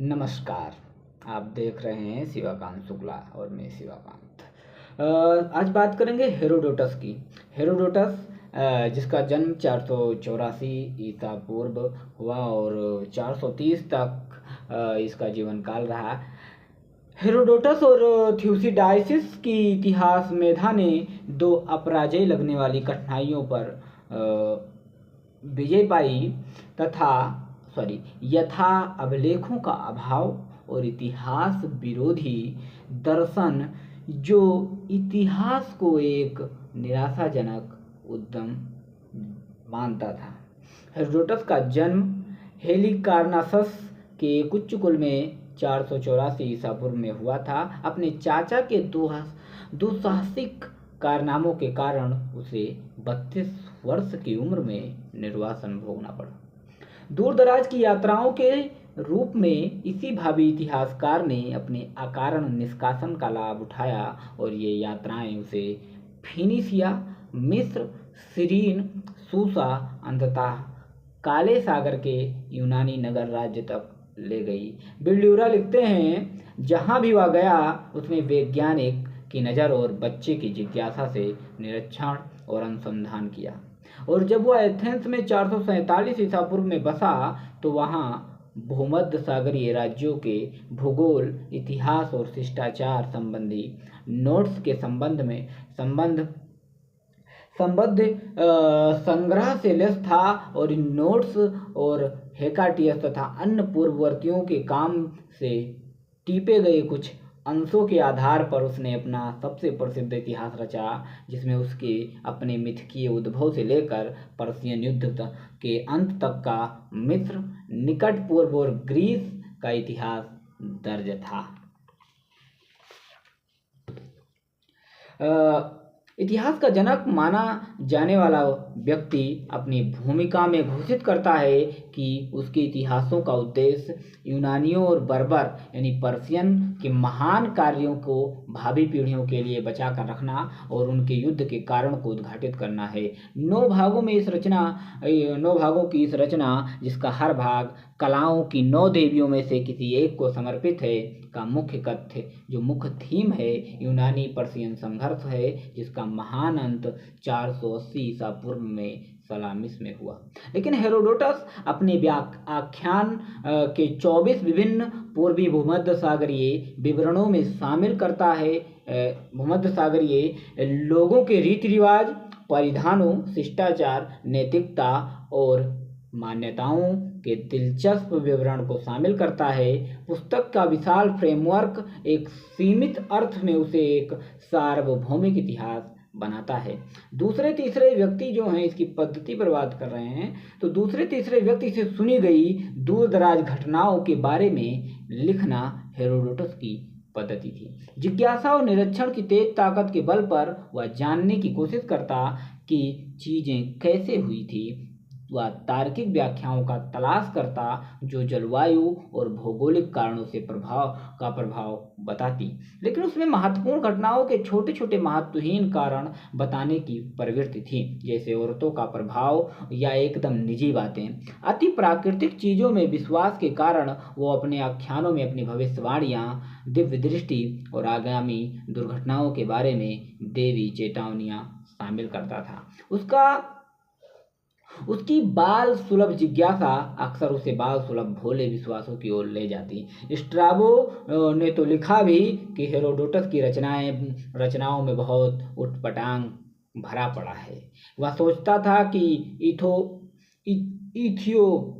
नमस्कार। आप देख रहे हैं शिवाकांत शुक्ला और मैं शिवाकांत। आज बात करेंगे हेरोडोटस की। हेरोडोटस जिसका जन्म 484 ईसा पूर्व हुआ और 430 तक इसका जीवन काल रहा। हेरोडोटस और थ्यूसिडाइसिस की इतिहास मेधा ने दो अपराजेय लगने वाली कठिनाइयों पर विजय पाई तथा यथा अभिलेखों का अभाव और इतिहास विरोधी दर्शन जो इतिहास को एक निराशाजनक उद्यम मानता था। हेरोडोटस का जन्म हेलिकार्नासस के एक उच्च कुल में 484 ईसा पूर्व में हुआ था। अपने चाचा के दुस्साहसिक कारनामों के कारण उसे 32 वर्ष की उम्र में निर्वासन भोगना पड़ा। दूर दराज की यात्राओं के रूप में इसी भावी इतिहासकार ने अपने अकारण निष्कासन का लाभ उठाया और ये यात्राएं उसे फिनिशिया, मिस्र, सिरीन, सूसा, अंततः काले सागर के यूनानी नगर राज्य तक ले गई। बिल्ड्यूरा लिखते हैं, जहां भी वह गया उसने वैज्ञानिक की नज़र और बच्चे की जिज्ञासा से निरीक्षण और अनुसंधान किया। और जब वह एथेंस में 447 ईसा पूर्व में बसा तो वहाँ भूमध्य सागरीय राज्यों के भूगोल, इतिहास और शिष्टाचार संबंधी नोट्स के संबद्ध संग्रह से लैस था और इन नोट्स और हेकाटियस तथा अन्य पूर्ववर्तियों के काम से टीपे गए कुछ अंशों के आधार पर उसने अपना सबसे प्रसिद्ध इतिहास रचा, जिसमें उसके अपने मिथकीय उद्भव से लेकर पर्शियन युद्ध के अंत तक का मिस्र, निकट पूर्व और ग्रीस का इतिहास दर्ज था। इतिहास का जनक माना जाने वाला व्यक्ति अपनी भूमिका में घोषित करता है कि उसके इतिहासों का उद्देश्य यूनानियों और बर्बर यानी पर्शियन के महान कार्यों को भावी पीढ़ियों के लिए बचा कर रखना और उनके युद्ध के कारण को उद्घाटित करना है। 9 भागों की इस रचना, जिसका हर भाग कलाओं की 9 देवियों में से किसी एक को समर्पित है, का मुख्य कथ्य जो मुख्य थीम है यूनानी पर्शियन संघर्ष है, जिसका महान अंत 480 ईसा पूर्व में सलामिस में हुआ। लेकिन हेरोडोटस अपने आख्यान के 24 विभिन्न पूर्वी भूमध्य सागरीय विवरणों में शामिल करता है भूमध्य सागरीय लोगों के रीति रिवाज, परिधानों, शिष्टाचार, नैतिकता और मान्यताओं के दिलचस्प विवरण को शामिल करता है। पुस्तक का विशाल फ्रेमवर्क एक सीमित अर्थ में उसे एक सार्वभौमिक इतिहास बनाता है। दूसरे तीसरे व्यक्ति जो हैं, इसकी पद्धति पर बात कर रहे हैं, तो दूसरे तीसरे व्यक्ति से सुनी गई दूर दराज घटनाओं के बारे में लिखना हेरोडोटस की पद्धति थी। जिज्ञासा और निरीक्षण की तेज ताकत के बल पर वह जानने की कोशिश करता कि चीजें कैसे हुई थी। वह तार्किक व्याख्याओं का तलाश करता जो जलवायु और भौगोलिक कारणों से प्रभाव बताती, लेकिन उसमें महत्वपूर्ण घटनाओं के छोटे छोटे महत्वहीन कारण बताने की प्रवृत्ति थी, जैसे औरतों का प्रभाव या एकदम निजी बातें। अति प्राकृतिक चीजों में विश्वास के कारण वो अपने आख्यानों में अपनी भविष्यवाणियां, दिव्य दृष्टि और आगामी दुर्घटनाओं के बारे में देवी चेतावनियां शामिल करता था। उसकी बाल सुलभ जिज्ञासा अक्सर उसे बाल सुलभ भोले विश्वासों की ओर ले जाती। स्ट्राबो ने तो लिखा भी कि हेरोडोटस की रचनाओं में बहुत उटपटांग भरा पड़ा है। वह सोचता था कि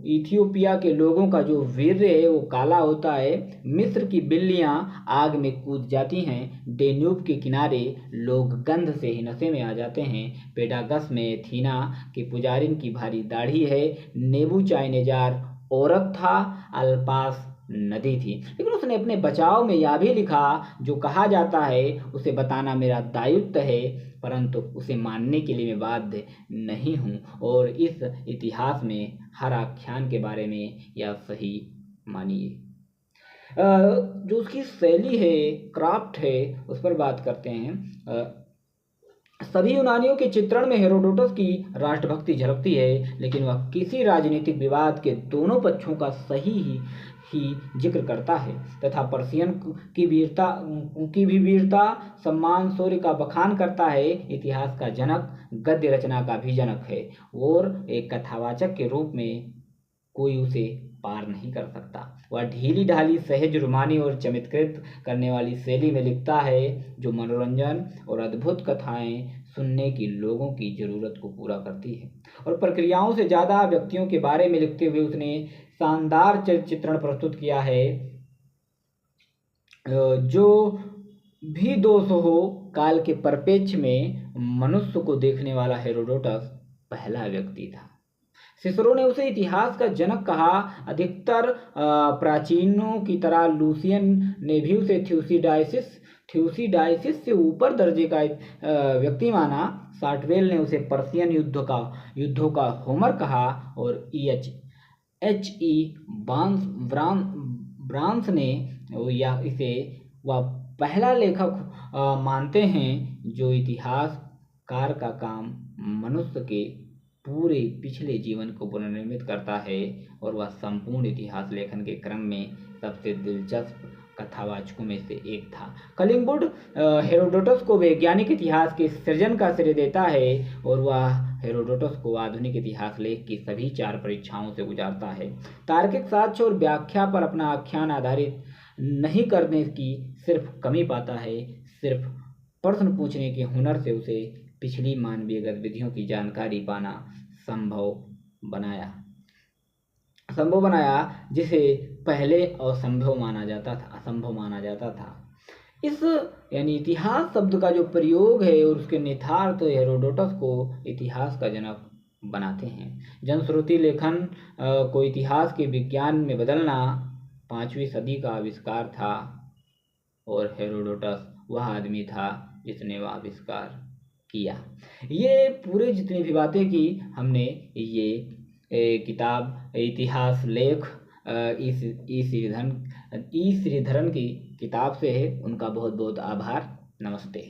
इथियोपिया के लोगों का जो वीर्य है वो काला होता है, मिस्र की बिल्लियां आग में कूद जाती हैं, डेन्यूब के किनारे लोग गंध से ही नशे में आ जाते हैं, पेडागस में एथीना के पुजारिन की भारी दाढ़ी है, नेबूचाइनेजार औरत था, अल्पास नदी थी। लेकिन उसने अपने बचाव में यह भी लिखा, जो कहा जाता है उसे बताना मेरा दायित्व है, परंतु उसे मानने के लिए मैं बाध्य नहीं हूँ, और इस इतिहास में हर आख्यान के बारे में यह सही मानिए। जो उसकी शैली है, क्राफ्ट है, उस पर बात करते हैं। सभी यूनानियों के चित्रण में हेरोडोटस की राष्ट्रभक्ति झलकती है, लेकिन वह किसी राजनीतिक विवाद के दोनों पक्षों का सही ही जिक्र करता है तथा पर्शियन की भी वीरता, सम्मान, शौर्य का बखान करता है। इतिहास का जनक गद्य रचना का भी जनक है और एक कथावाचक के रूप में कोई उसे पार नहीं कर सकता। वह ढीली ढाली, सहज, रुमानी और चमत्कृत करने वाली शैली में लिखता है जो मनोरंजन और अद्भुत कथाएं सुनने की लोगों की जरूरत को पूरा करती है। और प्रक्रियाओं से ज़्यादा व्यक्तियों के बारे में लिखते हुए उसने शानदार चित्रण प्रस्तुत किया है। जो भी दोष हो, काल के परिप्रेक्ष्य में मनुष्य को देखने वाला हेरोडोटस पहला व्यक्ति था। सिसरो ने उसे इतिहास का जनक कहा। अधिकतर प्राचीनों की तरह लूसियन ने भी उसे थ्यूसिडाइसिस से ऊपर दर्जे का व्यक्ति माना। सार्टवेल ने उसे पर्शियन युद्धों का होमर कहा और H.E. ब्रांस ने इसे वह पहला लेखक मानते हैं जो इतिहासकार का काम मनुष्य के पूरे पिछले जीवन को पुनर्निर्मित करता है और वह संपूर्ण इतिहास लेखन के क्रम में सबसे दिलचस्प कथावाचकों में से एक था। कलिंगवुड हेरोडोटस को वैज्ञानिक इतिहास के सृजन का श्रेय देता है और वह हेरोडोटस को आधुनिक इतिहास लेख की सभी 4 परीक्षाओं से गुजारता है। तार्किक साक्ष्य और व्याख्या पर अपना आख्यान आधारित नहीं करने की सिर्फ कमी पाता है, सिर्फ प्रश्न पूछने के हुनर से उसे पिछली मानवीय गतिविधियों की जानकारी पाना संभव बनाया जिसे पहले असंभव माना जाता था। इस इतिहास शब्द का जो प्रयोग है और उसके निहितार्थ हेरोडोटस को इतिहास का जनक बनाते हैं। जनश्रुति लेखन को इतिहास के विज्ञान में बदलना 5वीं सदी का आविष्कार था और हेरोडोटस वह आदमी था जिसने वह आविष्कार किया। ये पूरे जितनी भी बातें की हमने, ये किताब इतिहास लेख ई श्रीधरन की किताब से है। उनका बहुत बहुत आभार। नमस्ते।